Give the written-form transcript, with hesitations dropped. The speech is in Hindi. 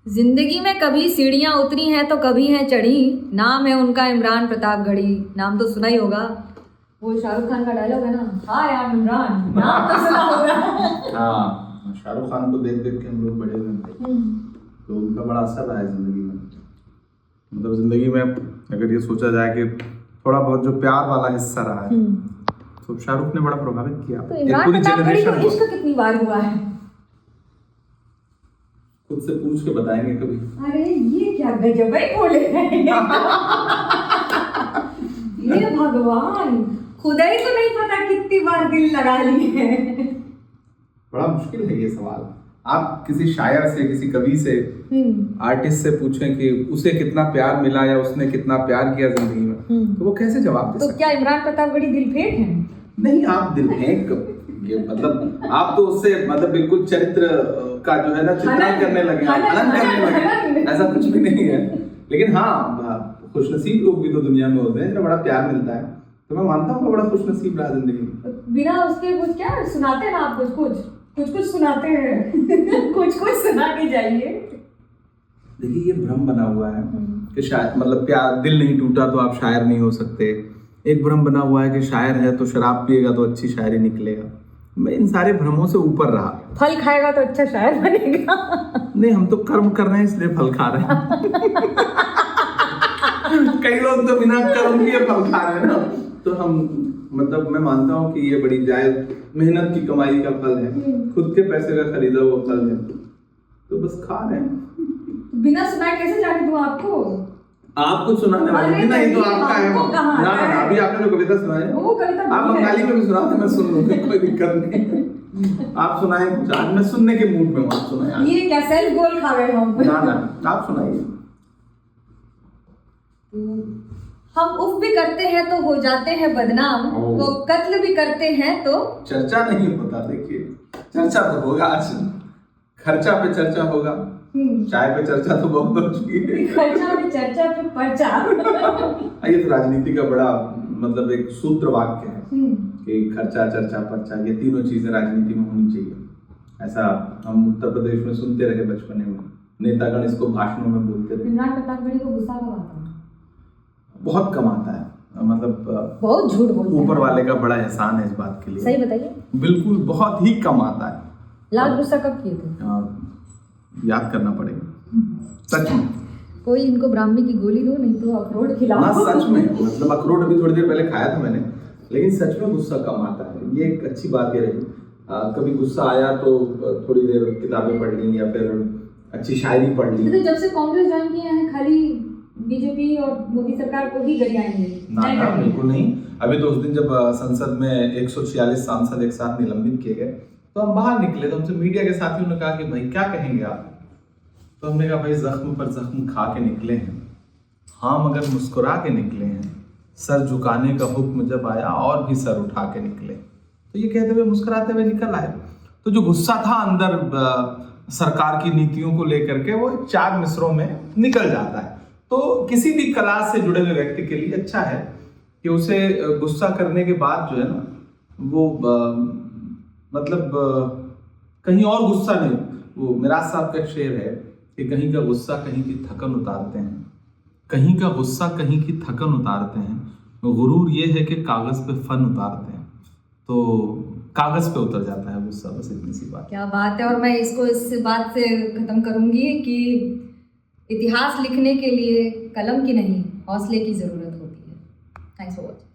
जिंदगी में कभी सीढ़ियां उतरी हैं तो कभी हैं चढ़ी। नाम है उनका इमरान प्रतापगढ़ी। नाम तो सुना ही होगा, वो शाहरुख खान का डायलॉग है ना, हाय आई एम इमरान। नाम तो सुना होगा। हाँ, शाहरुख खान को देख देख के हम लोग बड़े हुए थे, तो उनका बड़ा असर रहा है जिंदगी में। मतलब जिंदगी में अगर ये सोचा जाए कि थोड़ा बहुत जो प्यार वाला हिस्सा रहा है, तो शाहरुख ने बड़ा प्रभावित किया। तो इमरान प्रतापगढ़ी को इश्क कितनी बार हुआ है? खुद से पूछ के बताएंगे कभी। अरे ये क्या गजब है बोले ये भगवान, खुदा ही तो नहीं पता कितनी बार दिल लगा लिए हैं। बड़ा मुश्किल है ये सवाल। आप किसी शायर से, किसी कवि से, आर्टिस्ट से पूछें कि उसे कितना प्यार मिला या उसने कितना प्यार किया जिंदगी में, तो वो कैसे जवाब दे सकते? तो क्या इमरान प्रतापगढ़ी दिल फेंक है? नहीं, आप दिल फेंक ये मतलब आप तो उससे मतलब बिल्कुल चरित्र का जो है ना चित्रण करने लगे, हनन करने लगे। ऐसा कुछ भी नहीं है, लेकिन हाँ खुशनसीब लोग भी तो दुनिया में होते हैं जिन्हें बड़ा प्यार मिलता है। तो मैं मानता हूँ बड़ा खुशनसीब रहा जिंदगी में। बिना उसके कुछ क्या सुनाते हैं आप, कुछ सुनाते हैं कुछ सुना के जाइए। देखिए ये भ्रम बना हुआ है कि शायद मतलब प्यार, दिल नहीं टूटा तो आप शायर नहीं हो सकते। एक भ्रम बना हुआ है कि शायर है तो शराब पिएगा तो अच्छी शायरी निकलेगा। मैं इन सारे भ्रमों से ऊपर रहा। फल खाएगा तो अच्छा शायर बनेगा। नहीं, हम तो कर्म कर रहे हैं इसलिए फल खा रहे हैं। कई लोग तो बिना कर्म के फल खा रहे हैं ना, तो हम मतलब मैं मानता हूँ कि ये बड़ी जायज मेहनत की कमाई का फल है, खुद के पैसे का खरीदा हुआ फल है, तो बस खा रहे हैं। बिना सुनाए कैसे जाने दूं आपको? आप कुछ सुनाने वाले थे ना, ये तो आपका है ना। अभी आपने जो कविता सुनाई है वो कविता आप बंगाली में भी सुनाते, मैं सुन लूंगा, कोई दिक्कत नहीं। आप सुनाए कुछ, आज मैं सुनने के मूड में हूँ। आप सुनाए। ये क्या सेल्फ गोल खा गए हम? ना आप सुनाइए। हम उफ भी करते हैं तो हो जाते हैं बदनाम, वो कत्ल भी करते हैं तो चर्चा नहीं होता। देखिए चर्चा तो होगा, आज खर्चा पे चर्चा होगा, चाय पे चर्चा तो बहुत हो चुकी है। खर्चा पे चर्चा पे पर्चा। ये तो राजनीति का बड़ा मतलब एक सूत्र वाक्य है कि खर्चा, चर्चा, पर्चा, ये तीनों चीजें राजनीति में होनी चाहिए। ऐसा हम उत्तर प्रदेश में सुनते रहे बचपन में, नेतागण इसको भाषणों में बोलते रहे। इमरान प्रतापगढ़ी को गुस्सा कब आता है? बहुत कम आता है, मतलब बहुत झूठ बोलते हैं। ऊपर वाले का बड़ा एहसान है इस बात के लिए। सही बताइए। बिल्कुल बहुत ही कम आता है। लास्ट गुस्सा कब किए थे? याद करना पड़ेगा सच में। कोई इनको ब्राह्मी की गोली दो, नहीं तो अखरोट खिलाओ। हाँ सच में, मतलब अखरोट अभी थोड़ी देर पहले खाया था मैंने, लेकिन सच में गुस्सा कम आता है। ये एक अच्छी बात ये रही। कभी गुस्सा आया तो थोड़ी देर किताबें पढ़ ली या फिर अच्छी शायरी पढ़ ली। तो जब से कांग्रेस ज्वाइन किया है खाली बीजेपी और मोदी सरकार को ही गरियाएंगे? ना बिल्कुल नहीं। अभी तो उस दिन जब संसद में 146 सांसद एक साथ निलंबित किए गए तो हम बाहर निकले, तो हमसे मीडिया के साथियों ने कहा कि भाई क्या कहेंगे आप? तो हमने कहा भाई जख्म पर जख्म खा के निकले हैं, हाँ मगर मुस्कुरा के निकले हैं। सर झुकाने का हुक्म जब आया और भी सर उठा के निकले। तो ये कहते हुए मुस्कुराते हुए निकल आए। तो जो गुस्सा था अंदर सरकार की नीतियों को लेकर के, वो 4 मिसरों में निकल जाता है। तो किसी भी क्लास से जुड़े हुए व्यक्ति के लिए अच्छा है कि उसे गुस्सा करने के बाद जो है ना, वो मतलब कहीं और गुस्सा नहीं। वो मिराज साहब का शेर है कि कहीं का गुस्सा कहीं की थकन उतारते हैं, कहीं का गुस्सा कहीं की थकन उतारते हैं, गुरूर ये है कि कागज पे फन उतारते हैं। तो कागज पे उतर जाता है गुस्सा, बस इतनी सी बात। क्या बात है। और मैं इसको इस बात से खत्म करूंगी कि इतिहास लिखने के लिए कलम की नहीं, हौसले की जरूरत होती है। Thanks for watching.